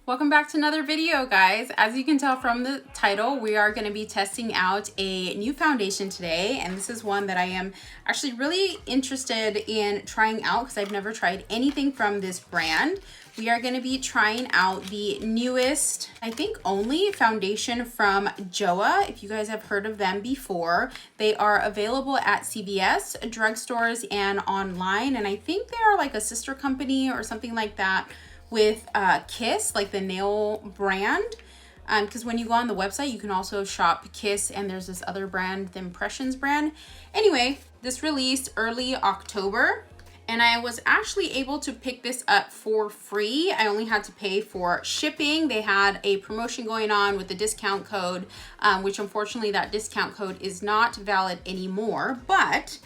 Welcome back to another video, guys. As you can tell from the title, we are going to be testing out a new foundation today, and this is one that I am actually really interested in trying out because I've never tried anything from this brand. We are going to be trying out the newest, I think only, foundation from JOAH. If you guys have heard of them before, they are available at CVS, drugstores, and online, and I think they are like a sister company or something like that with Kiss, like the nail brand, because when you go on the website you can also shop Kiss, and there's this other brand, the Impressions brand. Anyway, this released early October, and I was actually able to pick this up for free. I only had to pay for shipping. They had a promotion going on with the discount code, which unfortunately that discount code is not valid anymore, but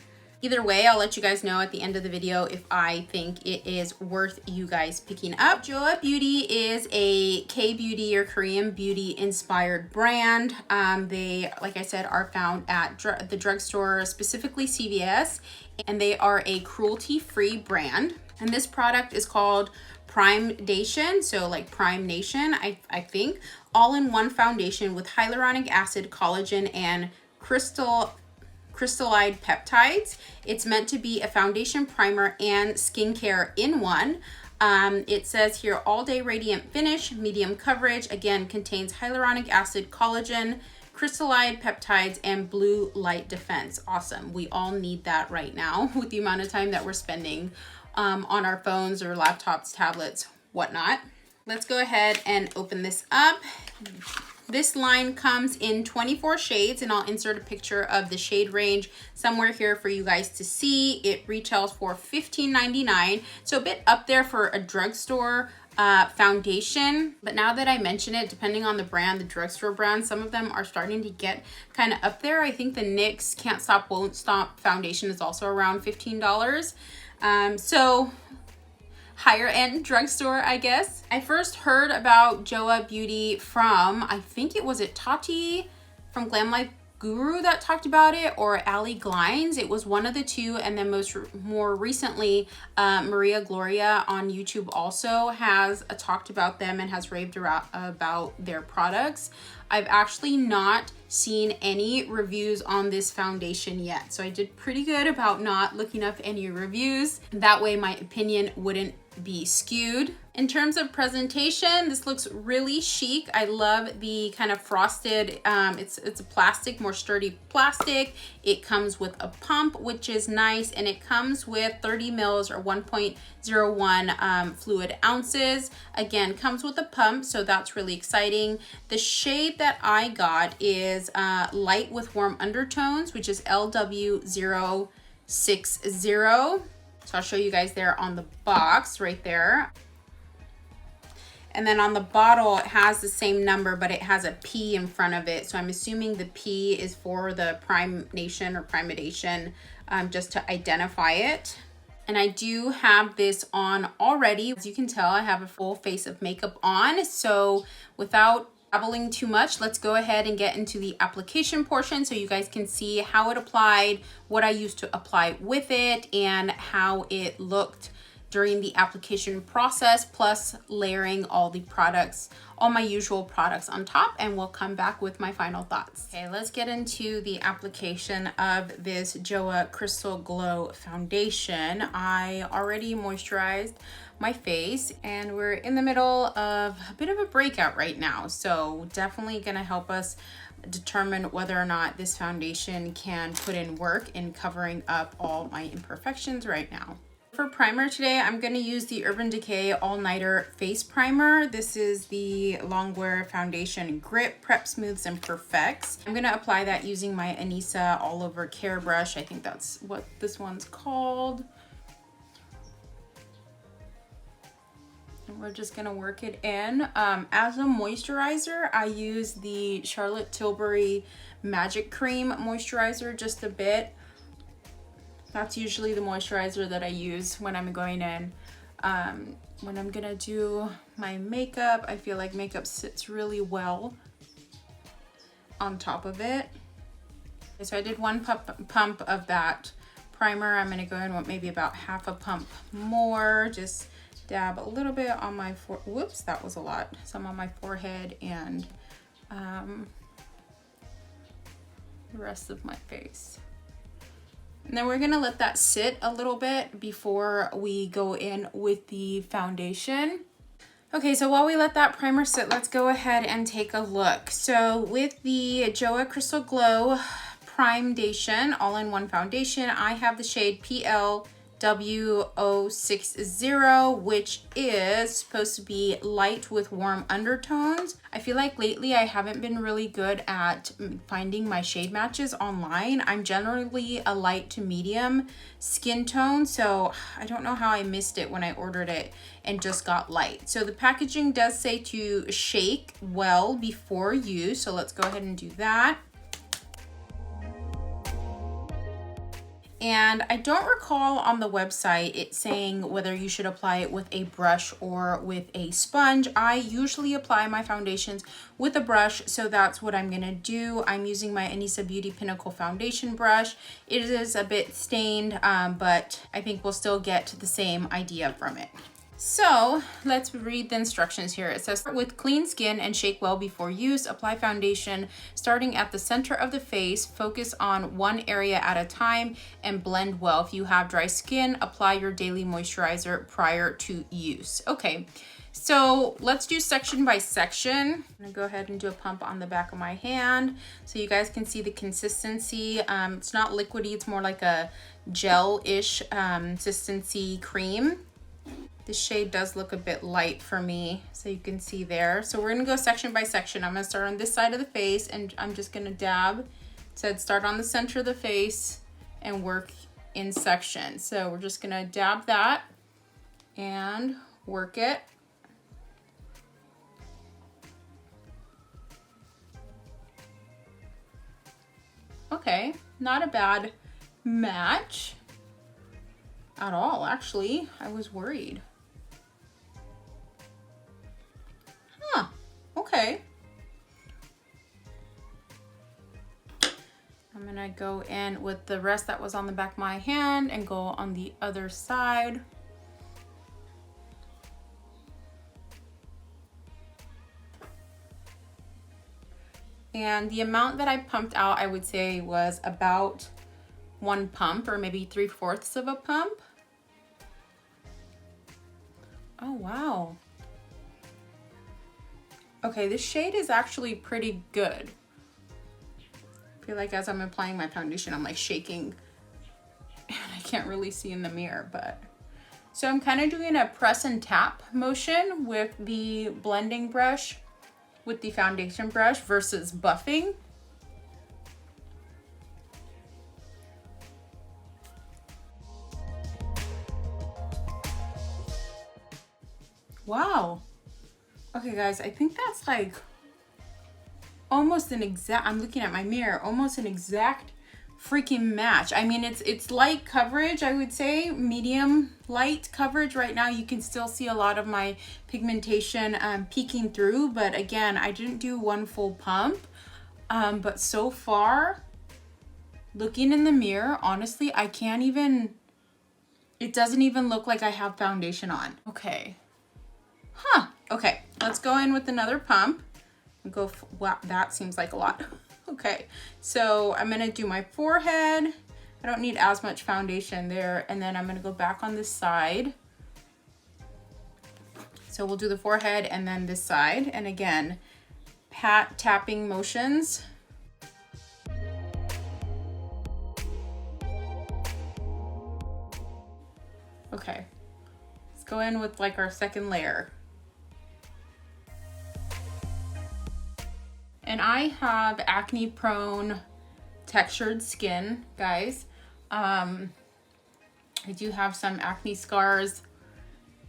either way, I'll let you guys know at the end of the video if I think it is worth you guys picking up. JOAH Beauty is a K-beauty or Korean beauty inspired brand. They, like I said, are found at the drugstore, specifically CVS, and they are a cruelty-free brand. And this product is called Primedation, so like Prime Nation, I think. All-in-one foundation with hyaluronic acid, collagen, and crystallized peptides. It's meant to be a foundation, primer, and skincare in one. It says here, all day radiant finish, medium coverage. Again, contains hyaluronic acid, collagen, crystallized peptides, and blue light defense. Awesome. We all need that right now with the amount of time that we're spending on our phones or laptops, tablets, whatnot. Let's go ahead and open this up. This line comes in 24 shades, and I'll insert a picture of the shade range somewhere here for you guys to see. It retails for $15.99, so a bit up there for a drugstore foundation. But now that I mention it, depending on the brand, the drugstore brand, some of them are starting to get kind of up there. I think the NYX Can't Stop Won't Stop foundation is also around $15. So higher end drugstore, I guess. I first heard about JOAH Beauty from, I think it was Tarte from Glam Life Guru that talked about it, or Ali Glines. It was one of the two, and then more recently, Maria Gloria on YouTube also has talked about them and has raved about their products. I've actually not seen any reviews on this foundation yet, so I did pretty good about not looking up any reviews. That way my opinion wouldn't be skewed. In terms of presentation, this looks really chic. I love the kind of frosted, it's a plastic, more sturdy plastic. It comes with a pump, which is nice, and it comes with 30 mils or 1.01 fluid ounces. Again, comes with a pump, so that's really exciting. The shade that I got is light with warm undertones, which is LW060. So I'll show you guys there on the box right there. And then on the bottle, it has the same number, but it has a P in front of it. So I'm assuming the P is for the Prime Nation or Primedation, just to identify it. And I do have this on already. As you can tell, I have a full face of makeup on. So without babbling too much, let's go ahead and get into the application portion so you guys can see how it applied, what I used to apply with it, and how it looked during the application process, plus layering all the products, all my usual products on top, and we'll come back with my final thoughts. Okay, let's get into the application of this JOAH Crystal Glow Foundation. I already moisturized my face, and we're in the middle of a bit of a breakout right now, so definitely gonna help us determine whether or not this foundation can put in work in covering up all my imperfections right now. For primer today, I'm going to use the Urban Decay All Nighter Face Primer. This is the Longwear Foundation Grip, Prep, Smooths, and Perfects. I'm going to apply that using my Anissa All Over Care Brush. I think that's what this one's called. And we're just going to work it in. As a moisturizer, I use the Charlotte Tilbury Magic Cream Moisturizer just a bit. That's usually the moisturizer that I use when I'm going in. When I'm gonna do my makeup, I feel like makeup sits really well on top of it. So I did one pump of that primer. I'm gonna go in with maybe about half a pump more, just dab a little bit on my whoops, that was a lot. Some on my forehead and the rest of my face. And then we're gonna let that sit a little bit before we go in with the foundation. Okay, so while we let that primer sit, let's go ahead and take a look. So with the JOAH Crystal Glow Primedation All-in-One Foundation, I have the shade PLW060, which is supposed to be light with warm undertones. I feel like lately I haven't been really good at finding my shade matches online. I'm generally a light to medium skin tone, so I don't know how I missed it when I ordered it and just got light. So the packaging does say to shake well before use, so let's go ahead and do that. And I don't recall on the website it saying whether you should apply it with a brush or with a sponge. I usually apply my foundations with a brush, so that's what I'm gonna do. I'm using my Anissa Beauty Pinnacle foundation brush. It is a bit stained, but I think we'll still get the same idea from it. So let's read the instructions here. It says, with clean skin and shake well before use, apply foundation starting at the center of the face, focus on one area at a time and blend well. If you have dry skin, apply your daily moisturizer prior to use. Okay, so let's do section by section. I'm gonna go ahead and do a pump on the back of my hand so you guys can see the consistency. It's not liquidy, it's more like a gel-ish consistency cream. This shade does look a bit light for me, so you can see there. So we're gonna go section by section. I'm gonna start on this side of the face and I'm just gonna dab. It said start on the center of the face and work in sections. So we're just gonna dab that and work it. Okay, not a bad match at all, actually. I was worried. Huh, okay. I'm gonna go in with the rest that was on the back of my hand and go on the other side. And the amount that I pumped out, I would say, was about 1 pump, or maybe 3/4 of a pump. Oh, wow. Okay, this shade is actually pretty good. I feel like as I'm applying my foundation, I'm like shaking and I can't really see in the mirror, but. So I'm kind of doing a press and tap motion with the blending brush, with the foundation brush versus buffing. Wow. Okay guys, I think that's like almost an exact, I'm looking at my mirror, almost an exact freaking match. I mean, it's light coverage, I would say, medium light coverage. Right now you can still see a lot of my pigmentation peeking through, but again, I didn't do 1 full pump. But so far, looking in the mirror, honestly, I can't even, it doesn't even look like I have foundation on. Okay. Huh, okay, let's go in with another pump. Go, wow, that seems like a lot. Okay, so I'm gonna do my forehead. I don't need as much foundation there. And then I'm gonna go back on this side. So we'll do the forehead and then this side. And again, tapping motions. Okay, let's go in with like our second layer. And I have acne prone textured skin, guys. I do have some acne scars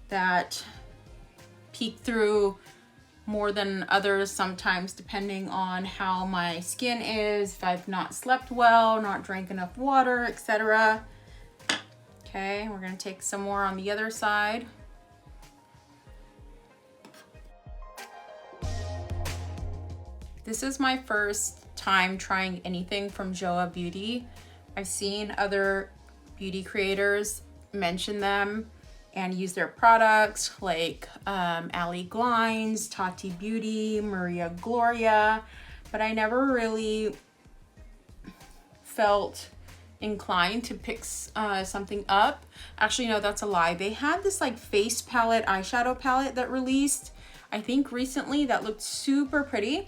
that peek through more than others sometimes, depending on how my skin is, if I've not slept well, not drank enough water, etc. Okay, we're gonna take some more on the other side. This is my first time trying anything from JOAH Beauty. I've seen other beauty creators mention them and use their products like Ali Glines, Tati Beauty, Maria Gloria, but I never really felt inclined to pick something up. Actually, no, that's a lie. They had this like face palette, eyeshadow palette that released, I think recently, that looked super pretty,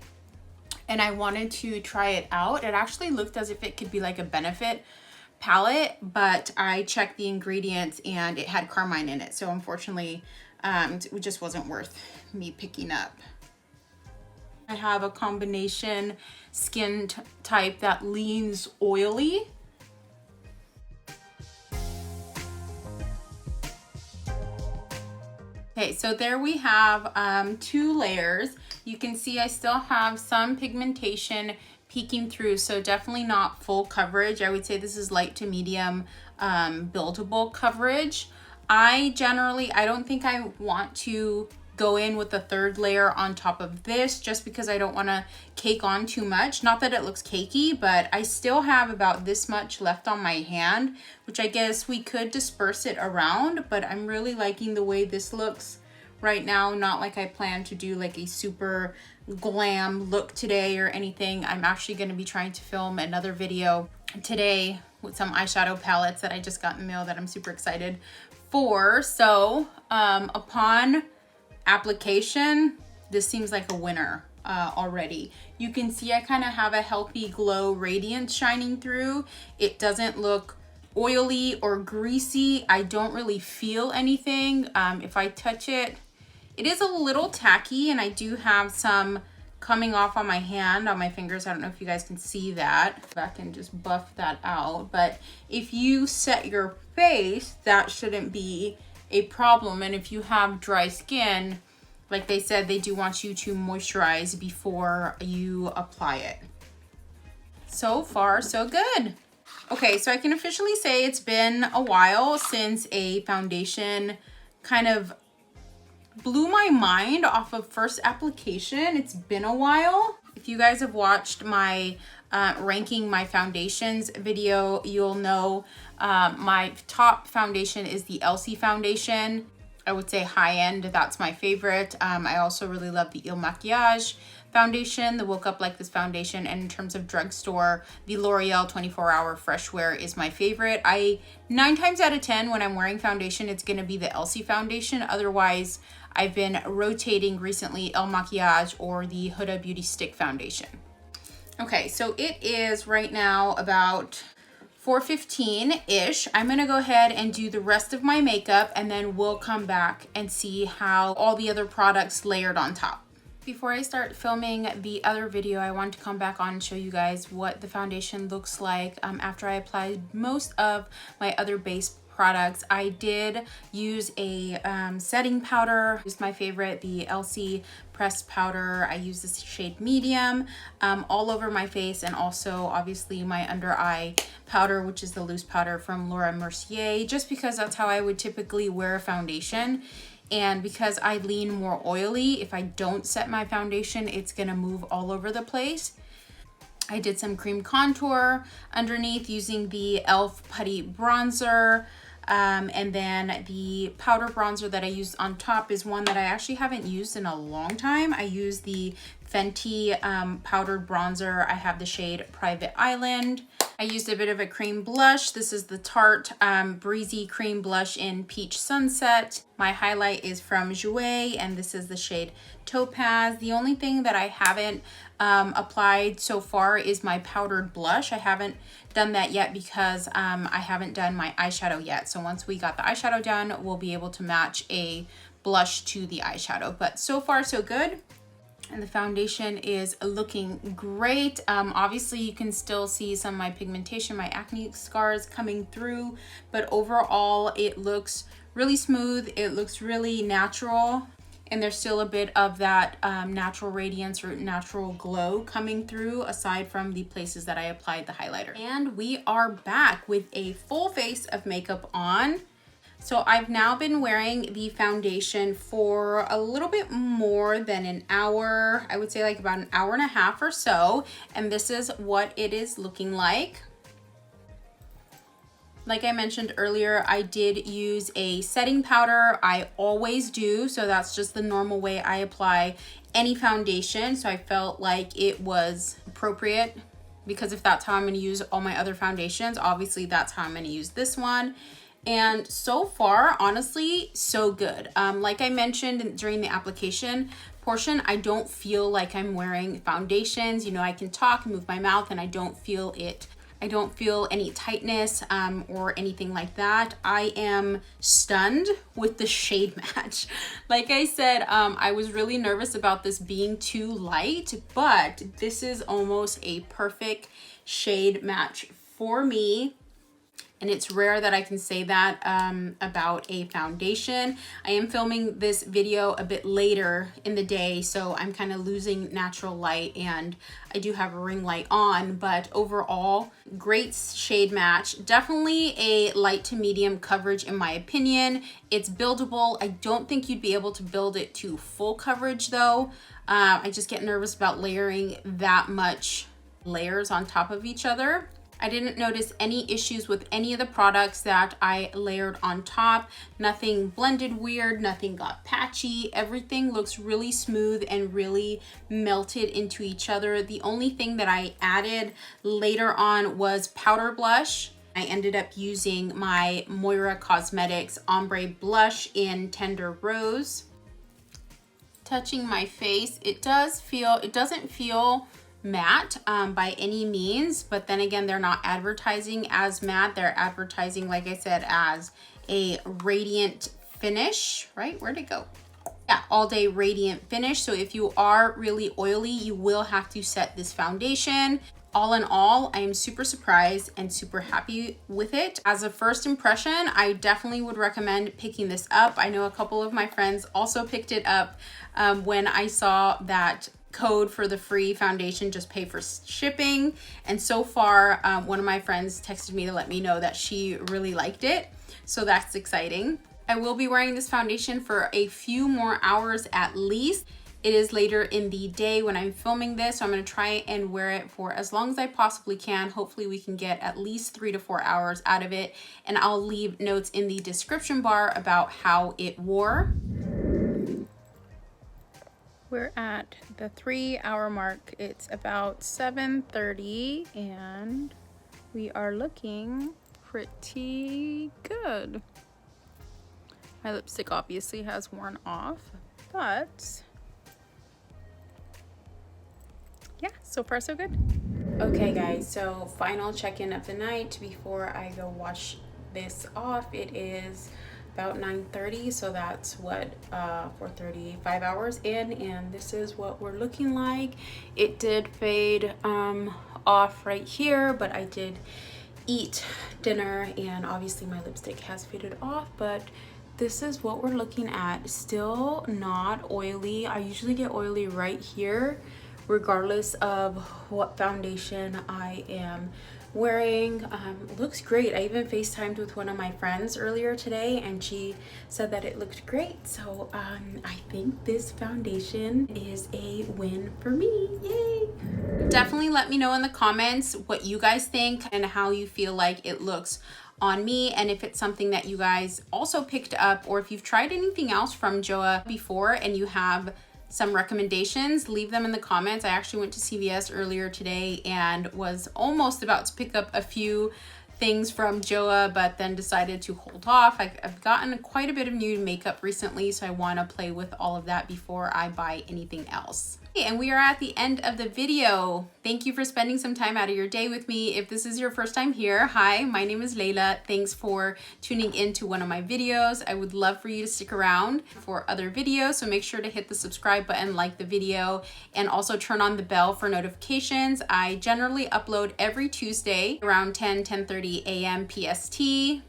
and I wanted to try it out. It actually looked as if it could be like a Benefit palette, but I checked the ingredients and it had carmine in it, so unfortunately it just wasn't worth me picking up. I have a combination skin type that leans oily. Okay, so there we have 2 layers. You can see I still have some pigmentation peeking through, so definitely not full coverage. I would say this is light to medium buildable coverage. I don't think I want to go in with the 3rd layer on top of this, just because I don't want to cake on too much. Not that it looks cakey, but I still have about this much left on my hand, which I guess we could disperse it around, but I'm really liking the way this looks right now. Not like I plan to do like a super glam look today or anything. I'm actually going to be trying to film another video today with some eyeshadow palettes that I just got in the mail that I'm super excited for. So upon application, this seems like a winner already. You can see I kind of have a healthy glow radiance shining through. It doesn't look oily or greasy. I don't really feel anything. If I touch it, it is a little tacky, and I do have some coming off on my hand, on my fingers. I don't know if you guys can see that. If I can just buff that out. But if you set your face, that shouldn't be a problem. And if you have dry skin, like they said, they do want you to moisturize before you apply it. So far, so good. Okay, so I can officially say it's been a while since a foundation kind of blew my mind off of first application. It's been a while. If you guys have watched my ranking my foundations video, you'll know my top foundation is the Elcie foundation. I would say high end, that's my favorite. I also really love the Il Makiage foundation, the Woke Up Like This foundation, and in terms of drugstore, the L'Oreal 24-Hour Fresh Wear is my favorite. 9 times out of 10 when I'm wearing foundation, it's gonna be the Elcie foundation. Otherwise, I've been rotating recently Il Makiage or the Huda Beauty Stick foundation. Okay, so it is right now about 4:15-ish. I'm gonna go ahead and do the rest of my makeup, and then we'll come back and see how all the other products layered on top. Before I start filming the other video, I want to come back on and show you guys what the foundation looks like after I applied most of my other base products. I did use a setting powder. Used my favorite, the Elcie pressed powder. I use this shade medium all over my face, and also obviously my under eye powder, which is the loose powder from Laura Mercier, just because that's how I would typically wear a foundation. And because I lean more oily, if I don't set my foundation, it's gonna move all over the place. I did some cream contour underneath using the e.l.f. Putty bronzer. And then the powder bronzer that I used on top is one that I actually haven't used in a long time. I use the Fenty powdered bronzer. I have the shade Private Island. I used a bit of a cream blush. This is the Tarte Breezy cream blush in Peach Sunset. My highlight is from JOAH, and this is the shade Topaz. The only thing that I haven't applied so far is my powdered blush. I haven't done that yet because I haven't done my eyeshadow yet. So once we got the eyeshadow done, we'll be able to match a blush to the eyeshadow. But so far, so good. And the foundation is looking great. Obviously, you can still see some of my pigmentation, my acne scars coming through, but overall, it looks really smooth. It looks really natural, and there's still a bit of that natural radiance or natural glow coming through, aside from the places that I applied the highlighter. And we are back with a full face of makeup on. So I've now been wearing the foundation for a little bit more than an hour. I would say like about an hour and a half or so. And this is what it is looking like. Like I mentioned earlier, I did use a setting powder. I always do, so that's just the normal way I apply any foundation. So I felt like it was appropriate, because if that's how I'm going to use all my other foundations, obviously that's how I'm going to use this one. And so far, honestly, so good. Like I mentioned during the application portion, I don't feel like I'm wearing foundations. You know, I can talk and move my mouth and I don't feel it. I don't feel any tightness or anything like that. I am stunned with the shade match. Like I said, I was really nervous about this being too light, but this is almost a perfect shade match for me. And it's rare that I can say that about a foundation. I am filming this video a bit later in the day, so I'm kind of losing natural light, and I do have a ring light on, but overall, great shade match. Definitely a light to medium coverage in my opinion. It's buildable. I don't think you'd be able to build it to full coverage though. I just get nervous about layering that much layers on top of each other. I didn't notice any issues with any of the products that I layered on top. Nothing blended weird, nothing got patchy. Everything looks really smooth and really melted into each other. The only thing that I added later on was powder blush. I ended up using my Moira Cosmetics Ombre Blush in Tender Rose. Touching my face, it doesn't feel matte by any means, but then again, they're not advertising as matte. They're advertising, like I said, as a radiant finish, right? Where'd it go? Yeah, all day radiant finish. So if you are really oily, you will have to set this foundation. All in all, I am super surprised and super happy with it. As a first impression, I definitely would recommend picking this up. I know a couple of my friends also picked it up when I saw that code for the free foundation, just pay for shipping. And so far, one of my friends texted me to let me know that she really liked it. So that's exciting. I will be wearing this foundation for a few more hours at least. It is later in the day when I'm filming this, so I'm going to try and wear it for as long as I possibly can. Hopefully we can get at least 3 to 4 hours out of it, and I'll leave notes in the description bar about how it wore. We're at the 3-hour mark. It's about 7:30 and we are looking pretty good. My lipstick obviously has worn off, but yeah, so far so good. Okay guys, so final check-in of the night before I go wash this off. It is about 9:30, so that's what 4:30, 5 hours in, and this is what we're looking like. It did fade off right here, but I did eat dinner and obviously my lipstick has faded off, but this is what we're looking at. Still not oily. I usually get oily right here regardless of what foundation I am wearing. Looks great. I even FaceTimed with one of my friends earlier today and she said that it looked great. So I think this foundation is a win for me. Yay! Definitely let me know in the comments what you guys think and how you feel like it looks on me, and if it's something that you guys also picked up, or if you've tried anything else from JOAH before and you have some recommendations, leave them in the comments. I actually went to CVS earlier today and was almost about to pick up a few things from JOAH, but then decided to hold off. I've gotten quite a bit of new makeup recently, so I want to play with all of that before I buy anything else. And we are at the end of the video. Thank you for spending some time out of your day with me. If this is your first time here, hi, my name is Layla. Thanks for tuning into one of my videos. I would love for you to stick around for other videos, so make sure to hit the subscribe button, like the video, and also turn on the bell for notifications. I generally upload every Tuesday around 10:30 a.m. PST.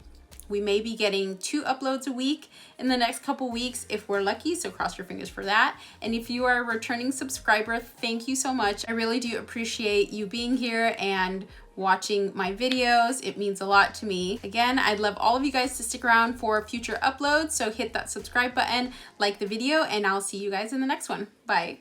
We may be getting 2 uploads a week in the next couple weeks if we're lucky, so cross your fingers for that. And if you are a returning subscriber, thank you so much. I really do appreciate you being here and watching my videos. It means a lot to me. Again, I'd love all of you guys to stick around for future uploads, so hit that subscribe button, like the video, and I'll see you guys in the next one. Bye.